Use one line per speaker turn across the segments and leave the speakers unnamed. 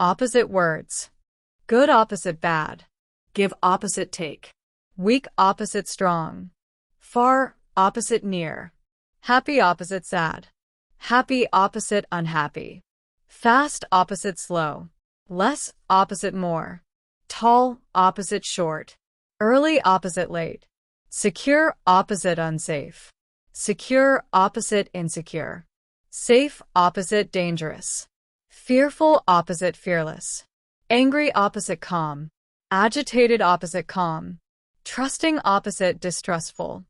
Opposite words. Good opposite bad.
Give opposite take.
Weak opposite strong. Far opposite near. Happy opposite sad. Happy opposite unhappy. Fast opposite slow. Less opposite more. Tall opposite short. Early opposite late. Secure opposite unsafe. Secure opposite insecure. Safe opposite dangerous. Fearful opposite fearless. Angry opposite calm. Agitated opposite calm. Trusting opposite distrustful.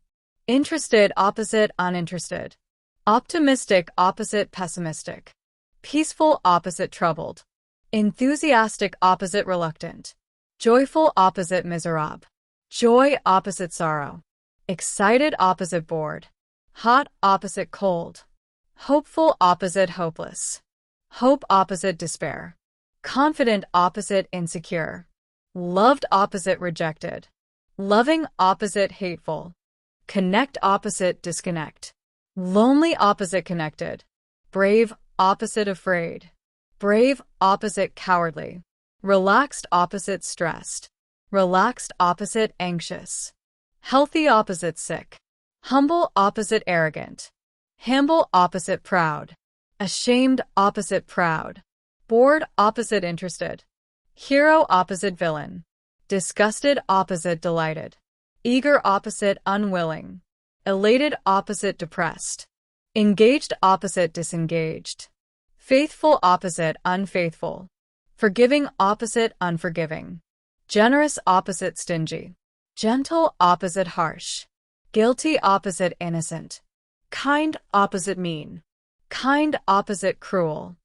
Interested opposite uninterested. Optimistic opposite pessimistic. Peaceful opposite troubled. Enthusiastic opposite reluctant. Joyful opposite miserable. Joy opposite sorrow. Excited opposite bored. Hot opposite cold. Hopeful opposite hopeless. Hope opposite despair. Confident opposite insecure. Loved opposite rejected. Loving opposite hateful. Connect opposite disconnect. Lonely opposite connected. Brave opposite afraid. Brave opposite cowardly. Relaxed opposite stressed. Relaxed opposite anxious. Healthy opposite sick. Humble opposite arrogant. Humble opposite proud. Ashamed opposite proud. Bored opposite interested. Hero opposite villain. Disgusted opposite delighted. Eager opposite unwilling. Elated opposite depressed. Engaged opposite disengaged. Faithful opposite unfaithful. Forgiving opposite unforgiving. Generous opposite stingy. Gentle opposite harsh. Guilty opposite innocent. Kind opposite mean. Kind opposite cruel.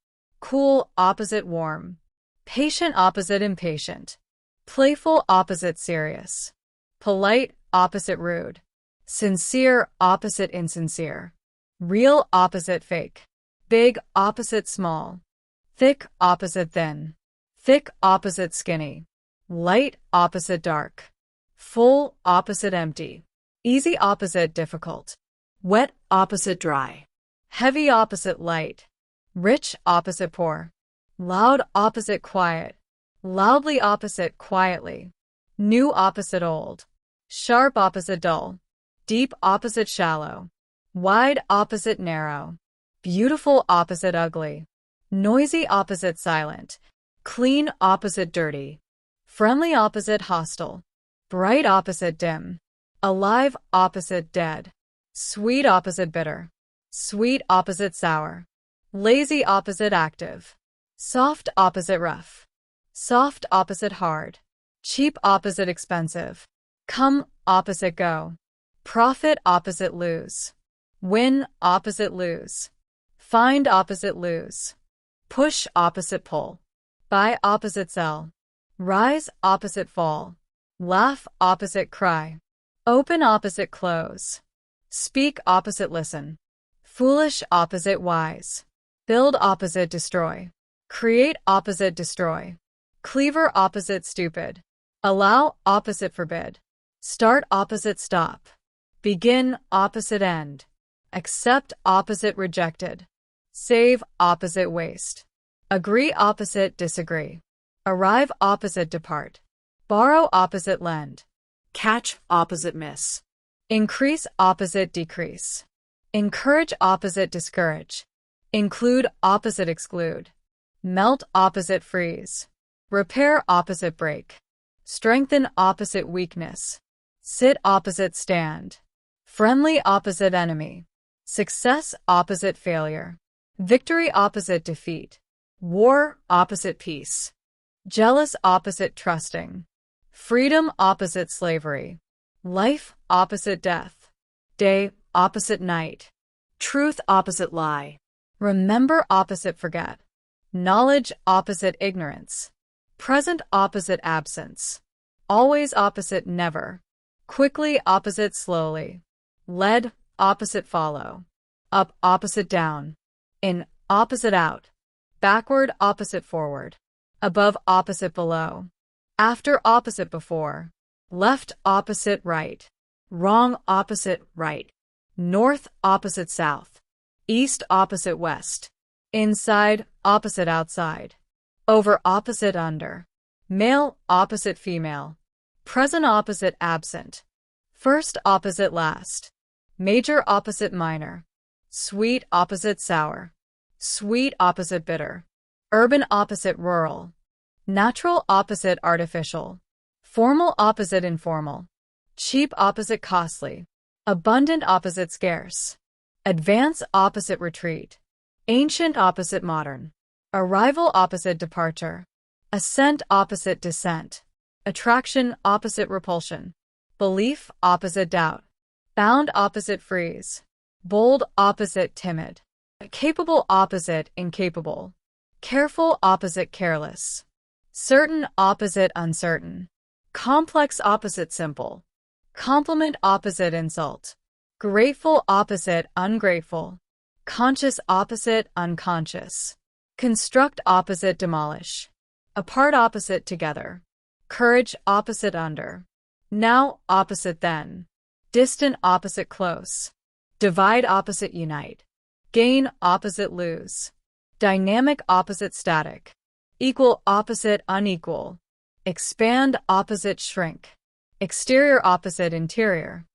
Cool opposite warm. Patient opposite impatient. Playful opposite serious. Polite opposite rude. Sincere opposite insincere. Real opposite fake. Big opposite small. Thick opposite thin. Thick opposite skinny. Light opposite dark. Full opposite empty. Easy opposite difficult. Wet opposite dry. Heavy opposite light. Rich opposite poor. Loud opposite quiet. Loudly opposite quietly. New opposite old. Sharp opposite dull. Deep opposite shallow. Wide opposite narrow. Beautiful opposite ugly. Noisy opposite silent. Clean opposite dirty. Friendly opposite hostile. Bright opposite dim. Alive opposite dead. Sweet opposite bitter. Sweet opposite sour. Lazy opposite active. Soft opposite rough. Soft opposite hard. Cheap opposite expensive. Come opposite go. Profit opposite lose. Win opposite lose. Find opposite lose. Push opposite pull. Buy opposite sell. Rise opposite fall. Laugh opposite cry. Open opposite close. Speak opposite listen. Foolish opposite wise. Build opposite destroy. Create opposite destroy. Cleaver opposite stupid. Allow opposite forbid. Start opposite stop. Begin opposite end. Accept opposite rejected. Save opposite waste. Agree opposite disagree. Arrive opposite depart. Borrow opposite lend.
Catch opposite miss.
Increase opposite decrease. Encourage opposite discourage. Include opposite exclude. Melt opposite freeze. Repair opposite break. Strengthen opposite weakness. Sit opposite stand. Friendly opposite enemy. Success opposite failure. Victory opposite defeat. War opposite peace. Jealous opposite trusting. Freedom opposite slavery. Life opposite death. Day opposite night.
Truth opposite lie.
Remember opposite forget. Knowledge opposite ignorance. Present opposite absence. Always opposite never. Quickly opposite slowly. Led opposite follow. Up opposite down. In opposite out. Backward opposite forward. Above opposite below. After opposite before. Left opposite right. Wrong opposite right. North opposite south. East opposite west. Inside opposite outside. Over opposite under. Male opposite female. Present opposite absent. First opposite last. Major opposite minor. Sweet opposite sour. Sweet opposite bitter. Urban opposite rural. Natural opposite artificial. Formal opposite informal. Cheap opposite costly. Abundant opposite scarce. Advance opposite retreat. Ancient opposite modern. Arrival opposite departure. Ascent opposite descent. Attraction opposite repulsion. Belief opposite doubt. Bound opposite freeze. Bold opposite timid. Capable opposite incapable. Careful opposite careless. Certain opposite uncertain. Complex opposite simple. Compliment opposite insult. Grateful opposite ungrateful. Conscious opposite unconscious. Construct opposite demolish. Apart opposite together. Courage opposite under. Now opposite then. Distant opposite close. Divide opposite unite. Gain opposite lose. Dynamic opposite static. Equal opposite unequal. Expand opposite shrink. Exterior opposite interior.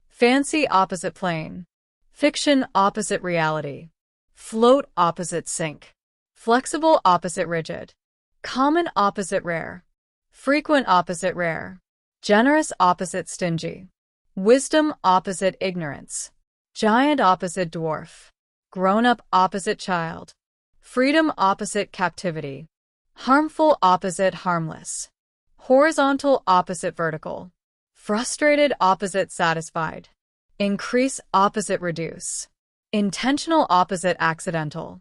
Fancy opposite plain. Fiction opposite reality. Float opposite sink. Flexible opposite rigid. Common opposite rare. Frequent opposite rare. Generous opposite stingy. Wisdom opposite ignorance. Giant opposite dwarf. Grown-up opposite child. Freedom opposite captivity. Harmful opposite harmless. Horizontal opposite vertical. Frustrated opposite satisfied. Increase opposite reduce. Intentional opposite accidental.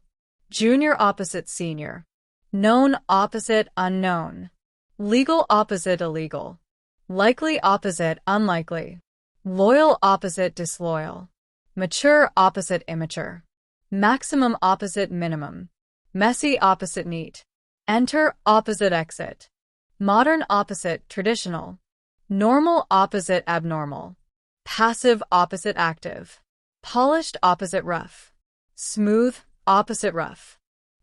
Junior opposite senior. Known opposite unknown. Legal opposite illegal. Likely opposite unlikely. Loyal opposite disloyal. Mature opposite immature. Maximum opposite minimum. Messy opposite neat. Enter opposite exit. Modern opposite traditional. Normal opposite abnormal. Passive opposite active. Polished opposite rough. Smooth opposite rough.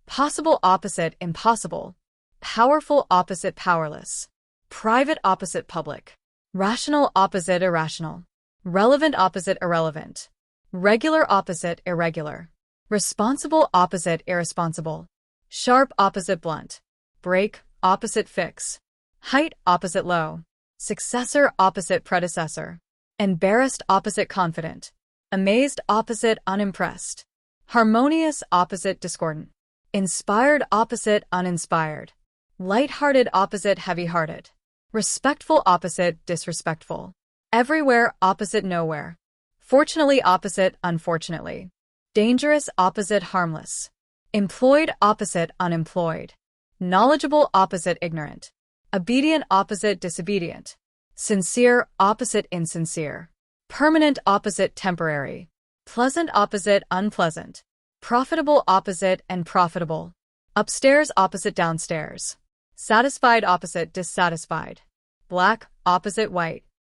Possible opposite impossible. Powerful opposite powerless. Private opposite public. Rational opposite irrational. Relevant opposite irrelevant. Regular opposite irregular. Responsible opposite irresponsible. Sharp opposite blunt. Break opposite fix. Height opposite low. Successor opposite predecessor. Embarrassed opposite confident. Amazed opposite unimpressed. Harmonious opposite discordant. Inspired opposite uninspired. Light-hearted opposite heavy-hearted. Respectful opposite disrespectful. Everywhere opposite nowhere. Fortunately opposite unfortunately. Dangerous opposite harmless. Employed opposite unemployed. Knowledgeable opposite ignorant. Obedient opposite disobedient. Sincere opposite insincere. Permanent opposite temporary. Pleasant opposite unpleasant. Profitable opposite and profitable. Upstairs opposite downstairs. Satisfied opposite dissatisfied. Black opposite white.